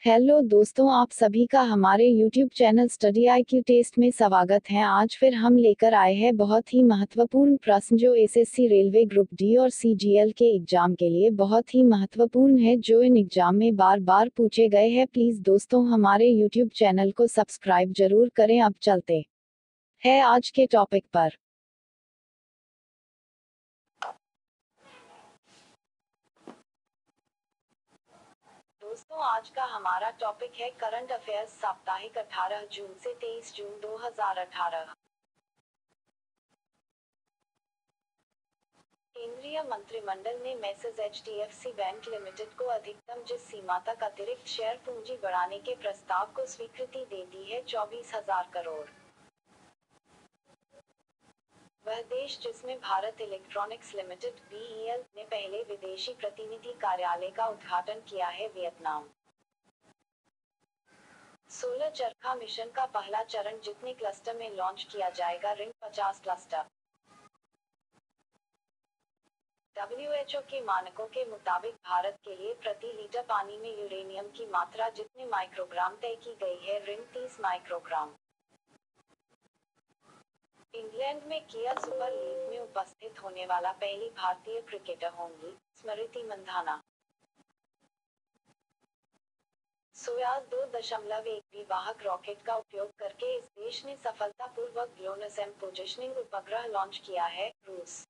Hello दोस्तों, आप सभी का हमारे YouTube channel study IQ test में स्वागत है। आज फिर हम लेकर आए हैं बहुत ही महत्वपूर्ण प्रश्न जो एसएससी रेलवे ग्रुप डी और सीजीएल के एग्जाम के लिए बहुत ही महत्वपूर्ण है, जो इन एग्जाम में बार बार पूछे गए हैं। प्लीज दोस्तों हमारे YouTube चैनल को सब्सक्राइब जरूर करें। अब चलते हैं आज के टॉपिक पर। दोस्तों आज का हमारा टॉपिक है करंट अफेयर्स साप्ताहिक 18 जून से 23 जून 2018। केंद्रीय मंत्रिमंडल ने मैसेज एचडीएफसी बैंक लिमिटेड को अधिकतम जिस सीमा तक अतिरिक्त शेयर पूंजी बढ़ाने के प्रस्ताव को स्वीकृति दे दी है 24,000 करोड़। वह देश जिसमें भारत इलेक्ट्रॉनिक्स लिमिटेड बीईएल ने पहले विदेशी प्रतिनिधि कार्यालय का उद्घाटन किया है वियतनाम। 16 चरखा मिशन का पहला चरण जितने क्लस्टर में लॉन्च किया जाएगा रिंग 50 क्लस्टर। WHO के मानकों के मुताबिक भारत के लिए प्रति लीटर पानी में यूरेनियम की मात्रा जितने माइक्रोग्राम तय की गई है रिंग 30 माइक्रोग्राम। इंग्लैंड में किया सुपर लीग में उपस्थित होने वाला पहली भारतीय क्रिकेटर होंगी स्मृति मंधाना। सोयाज 2.1 वाहक रॉकेट का उपयोग करके इस देश ने सफलतापूर्वक ग्लोनस एम पोजिशनिंग उपग्रह लॉन्च किया है रूस।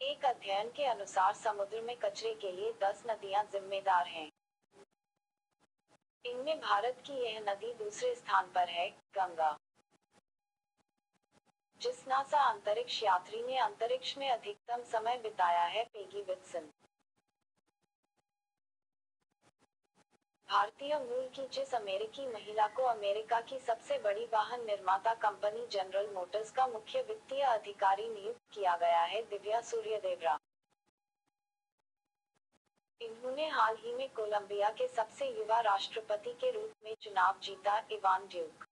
एक अध्ययन के अनुसार समुद्र में कचरे के लिए 10 नदियां जिम्मेदार हैं। इनमें भारत की यह नदी दूसरे स्थान पर है, गंगा। जिस नासा अंतरिक्ष यात्री ने अंतरिक्ष में अधिकतम समय बिताया है पेगी विल्सन। भारतीय मूल की जिस अमेरिकी महिला को अमेरिका की सबसे बड़ी वाहन निर्माता कंपनी जनरल मोटर्स का मुख्य वित्तीय अधिकारी नियुक्त किया गया है दिव्या सूर्यदेवरा। इन्होंने हाल ही में कोलंबिया के सबसे युवा राष्ट्रपति के रूप में चुनाव जीता, इवान ड्यूक।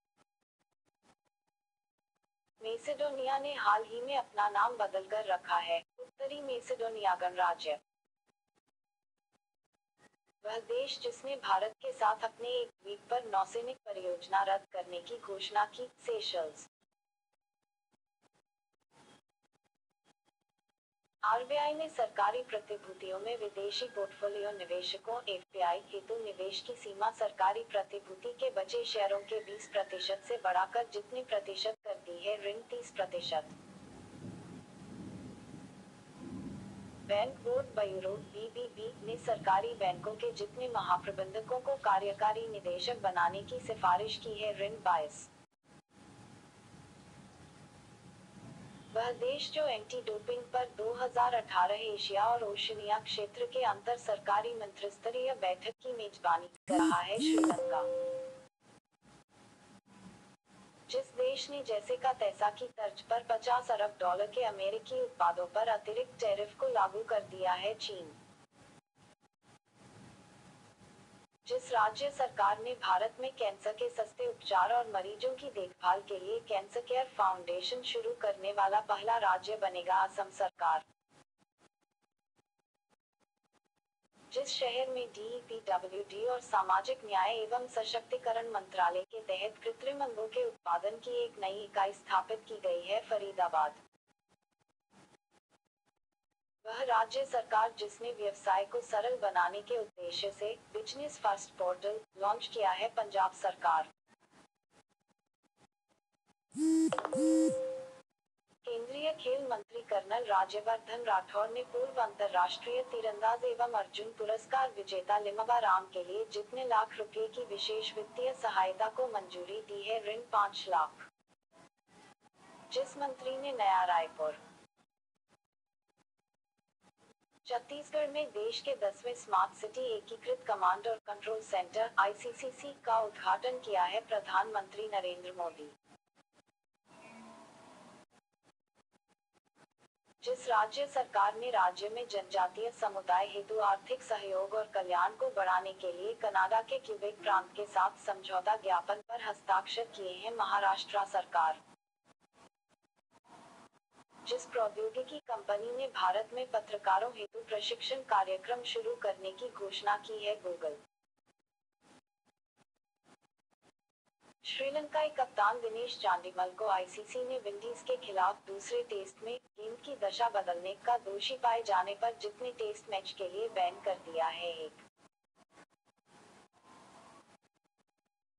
मेसिडोनिया ने हाल ही में अपना नाम बदलकर रखा है उत्तरी मेसिडोनिया गणराज्य। वह देश जिसने भारत के साथ अपने एक द्वीप पर नौसैनिक परियोजना रद्द करने की घोषणा की, सेशल्स। आरबीआई ने सरकारी प्रतिभूतियों में विदेशी पोर्टफोलियो निवेशकों एफपीआई हेतु निवेश की सीमा सरकारी प्रतिभूति के बचे शेयरों के 20% से बढ़ाकर जितने प्रतिशत कर दी है ऋण 30%। बैंक बोर्ड ब्यूरो बीबीबी ने सरकारी बैंकों के जितने महाप्रबंधकों को कार्यकारी निदेशक बनाने की सिफारिश की है ऋण 22। वह देश जो एंटी डोपिंग पर 2018 एशिया और ओशनिया क्षेत्र के अंतर सरकारी मंत्रिस्तरीय बैठक की मेजबानी कर रहा है, श्रीलंका। जिस देश ने जैसे का तैसा की तर्ज पर 50 अरब डॉलर के अमेरिकी उत्पादों पर अतिरिक्त टैरिफ को लागू कर दिया है, चीन। जिस राज्य सरकार ने भारत में कैंसर के सस्ते उपचार और मरीजों की देखभाल के लिए कैंसर केयर फाउंडेशन शुरू करने वाला पहला राज्य बनेगा, असम सरकार। जिस शहर में डीईपीडब्ल्यूडी और सामाजिक न्याय एवं सशक्तिकरण मंत्रालय के तहत कृत्रिम अंगों के उत्पादन की एक नई इकाई स्थापित की गई है, फरीदाबाद। वह राज्य सरकार जिसने व्यवसाय को सरल बनाने के उद्देश्य से बिजनेस फर्स्ट पोर्टल लॉन्च किया है, पंजाब सरकार। केंद्रीय खेल मंत्री कर्नल राज्यवर्धन राठौड़ ने पूर्व अंतर्राष्ट्रीय तीरंदाज एवं अर्जुन पुरस्कार विजेता लिम्बा राम के लिए जितने लाख रुपए की विशेष वित्तीय सहायता को मंजूरी दी है ऋण 5 लाख। जिस मंत्री ने नया रायपुर छत्तीसगढ़ में देश के 10वें स्मार्ट सिटी एकीकृत कमांड और कंट्रोल सेंटर आईसीसीसी का उद्घाटन किया है प्रधानमंत्री नरेंद्र मोदी। जिस राज्य सरकार ने राज्य में जनजातीय समुदाय हेतु आर्थिक सहयोग और कल्याण को बढ़ाने के लिए कनाडा के क्यूबेक प्रांत के साथ समझौता ज्ञापन पर हस्ताक्षर किए हैं, महाराष्ट्र सरकार। जिस प्रौद्योगिकी कंपनी ने भारत में पत्रकारों हेतु प्रशिक्षण कार्यक्रम शुरू करने की घोषणा की है, गूगल। श्रीलंकाई कप्तान दिनेश चांडीमल को आईसीसी ने विंडीज के खिलाफ दूसरे टेस्ट में गेंद की दशा बदलने का दोषी पाए जाने पर जितने टेस्ट मैच के लिए बैन कर दिया है।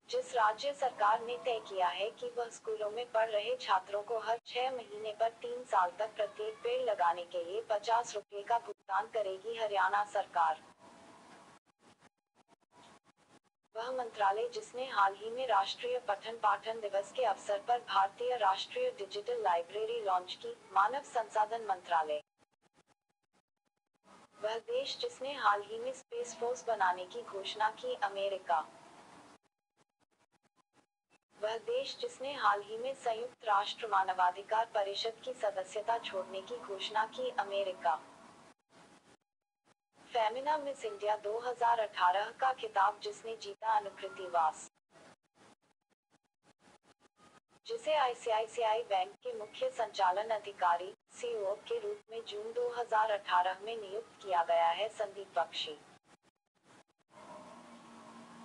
जिस राज्य सरकार ने तय किया है कि वह स्कूलों में पढ़ रहे छात्रों को हर 6 महीने पर 3 साल तक प्रत्येक पेड़ लगाने के लिए 50 रुपये का भुगतान करेगी हरियाणा सरकार। वह मंत्रालय जिसने हाल ही में राष्ट्रीय पठन पाठन दिवस के अवसर पर भारतीय राष्ट्रीय डिजिटल लाइब्रेरी लॉन्च की, मानव संसाधन मंत्रालय। वह देश जिसने हाल ही में स्पेस फोर्स बनाने की घोषणा की, अमेरिका। वह देश जिसने हाल ही में संयुक्त राष्ट्र मानवाधिकार परिषद की सदस्यता छोड़ने की घोषणा की, अमेरिका। फेमिना मिस इंडिया 2018 का खिताब जिसने जीता, अनुकृति वास। जिसे आईसीआईसीआई बैंक के मुख्य संचालन अधिकारी सीईओ के रूप में जून 2018 में नियुक्त किया गया है, संदीप बख्शी।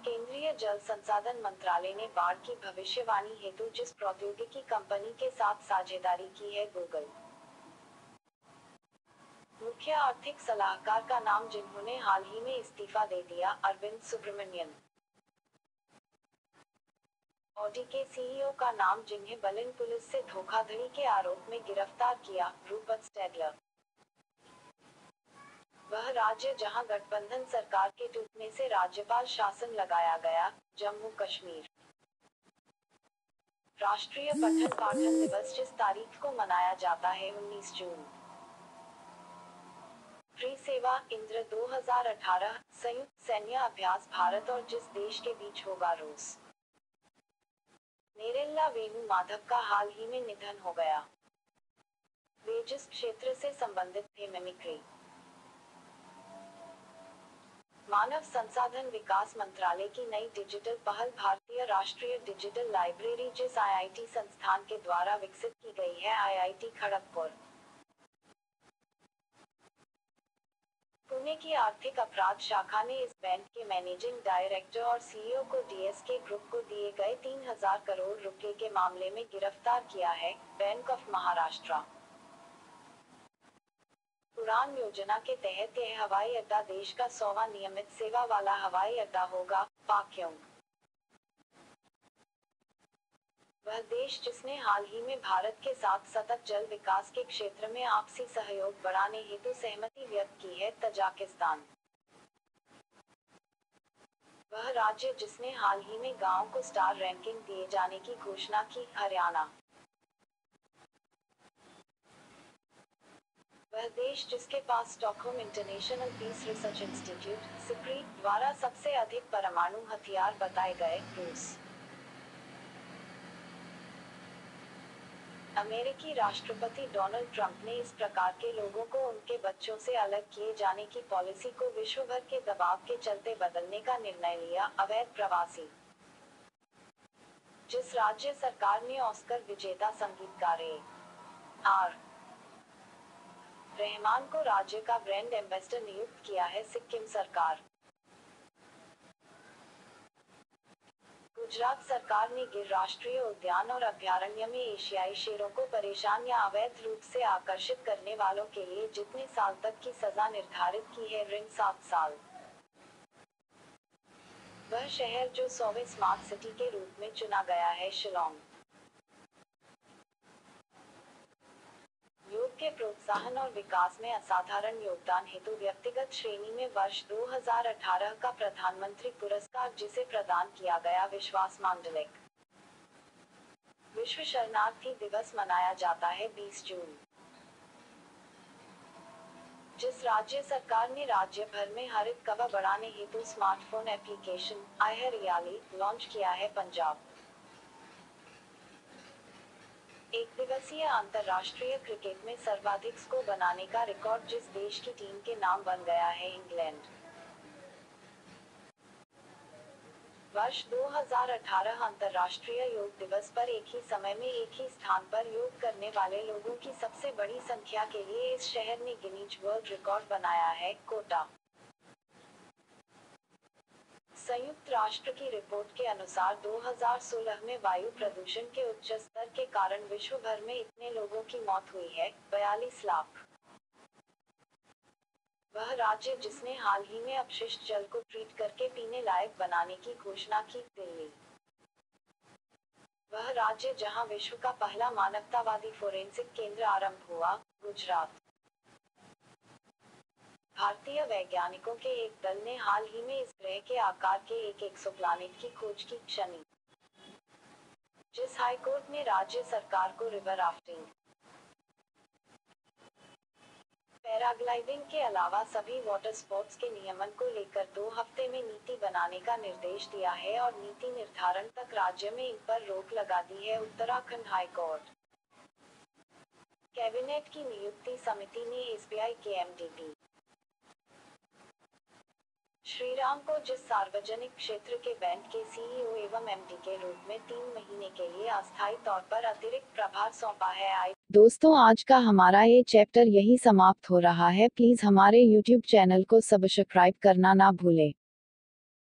केंद्रीय जल संसाधन मंत्रालय ने बाढ़ की भविष्यवाणी हेतु जिस प्रौद्योगिकी कंपनी के साथ साझेदारी की है, गूगल। मुख्य आर्थिक सलाहकार का नाम जिन्होंने हाल ही में इस्तीफा दे दिया, अरविंद सुब्रमण्यन। ऑडी के सीईओ का नाम जिन्हें बर्लिन पुलिस से धोखाधड़ी के आरोप में गिरफ्तार किया, रूपर्ट स्टैडलर। वह राज्य जहां गठबंधन सरकार के टूटने से राज्यपाल शासन लगाया गया, जम्मू कश्मीर। राष्ट्रीय पठन पाठन दिवस जिस तारीख को मनाया जाता है, 19 जून। फ्री सेवा इंद्र 2018 संयुक्त सैन्य अभ्यास भारत और जिस देश के बीच होगा, रूस। नेरेला वेणु माधव का हाल ही में निधन हो गया। वे जिस क्षेत्र से संबंधित थे, मिमिक्री। मानव संसाधन विकास मंत्रालय की नई डिजिटल पहल भारतीय राष्ट्रीय डिजिटल लाइब्रेरी जिस आईआईटी संस्थान के द्वारा विकसित की गई है, आईआईटी खड़गपुर। पुणे की आर्थिक अपराध शाखा ने इस बैंक के मैनेजिंग डायरेक्टर और सीईओ को डीएसके ग्रुप को दिए गए 3000 करोड़ रुपए के मामले में गिरफ्तार किया है, बैंक ऑफ महाराष्ट्र। उड़ान योजना के तहत यह हवाई अड्डा देश का 100वां नियमित सेवा वाला हवाई अड्डा होगा, पाक्योंग। वह देश जिसने हाल ही में भारत के साथ सतत जल विकास के क्षेत्र में आपसी सहयोग बढ़ाने हेतु सहमति व्यक्त की है, तजाकिस्तान। वह राज्य जिसने हाल ही में गांवों को स्टार रैंकिंग दिए जाने की घोषणा की, हरियाणा। वह देश जिसके पास Stockholm International Peace Research Institute SIPRI द्वारा सबसे अधिक परमाणु हथियार बताए गए, रूस। अमेरिकी राष्ट्रपति डोनाल्ड ट्रंप ने इस प्रकार के लोगों को उनके बच्चों से अलग किए जाने की पॉलिसी को विश्व भर के दबाव के चलते बदलने का निर्णय लिया, अवैध प्रवासी। जिस राज्य सरकार ने ऑस्कर विजेता संगीतकार आर रहमान को राज्य का ब्रांड एम्बेसडर नियुक्त किया है, सिक्किम सरकार। गुजरात सरकार ने गिर राष्ट्रीय उद्यान और अभयारण्य में एशियाई शेरों को परेशान या अवैध रूप से आकर्षित करने वालों के लिए जितने साल तक की सजा निर्धारित की है, ऋण 7 साल। वह शहर जो 100वें स्मार्ट सिटी के रूप में चुना गया है, शिलोंग। योग के प्रोत्साहन और विकास में असाधारण योगदान हेतु व्यक्तिगत श्रेणी में वर्ष 2018 का प्रधानमंत्री पुरस्कार जिसे प्रदान किया गया, विश्वास मांडलिक। विश्व शरणार्थी दिवस मनाया जाता है 20 जून। जिस राज्य सरकार ने राज्य भर में हरित कवर बढ़ाने हेतु स्मार्टफोन एप्लीकेशन आइहरियाली लॉन्च किया है, पंजाब। एक दिवसीय अंतर्राष्ट्रीय क्रिकेट में सर्वाधिक स्कोर बनाने का रिकॉर्ड जिस देश की टीम के नाम बन गया है, इंग्लैंड। वर्ष 2018 अंतर्राष्ट्रीय योग दिवस पर एक ही समय में एक ही स्थान पर योग करने वाले लोगों की सबसे बड़ी संख्या के लिए इस शहर ने गिनीज वर्ल्ड रिकॉर्ड बनाया है, कोटा। संयुक्त राष्ट्र की रिपोर्ट के अनुसार 2016 में वायु प्रदूषण के उच्च स्तर के कारण विश्व भर में इतने लोगों की मौत हुई है, 42 लाख। वह राज्य जिसने हाल ही में अपशिष्ट जल को ट्रीट करके पीने लायक बनाने की घोषणा की, दिल्ली। वह राज्य जहां विश्व का पहला मानवतावादी फोरेंसिक केंद्र आरंभ हुआ, गुजरात। भारतीय वैज्ञानिकों के एक दल ने हाल ही में इस ग्रह के आकार के एक एक्सोप्लैनेट की खोज की, शनि। जिस हाईकोर्ट ने राज्य सरकार को रिवर राफ्टिंग, पैराग्लाइडिंग के अलावा सभी वाटर स्पोर्ट्स के नियमन को लेकर 2 हफ्ते में नीति बनाने का निर्देश दिया है और नीति निर्धारण तक राज्य में इन पर रोक लगा दी है, उत्तराखंड हाईकोर्ट। कैबिनेट की नियुक्ति समिति ने एसबीआई के एमडी श्रीराम को जिस सार्वजनिक क्षेत्र के बैंक के सीईओ एवं एमडी के रूप में 3 महीने के लिए अस्थायी तौर पर अतिरिक्त प्रभार सौंपा है। दोस्तों, आज का हमारा ये चैप्टर यही समाप्त हो रहा है। प्लीज हमारे यूट्यूब चैनल को सब्सक्राइब करना ना भूलें।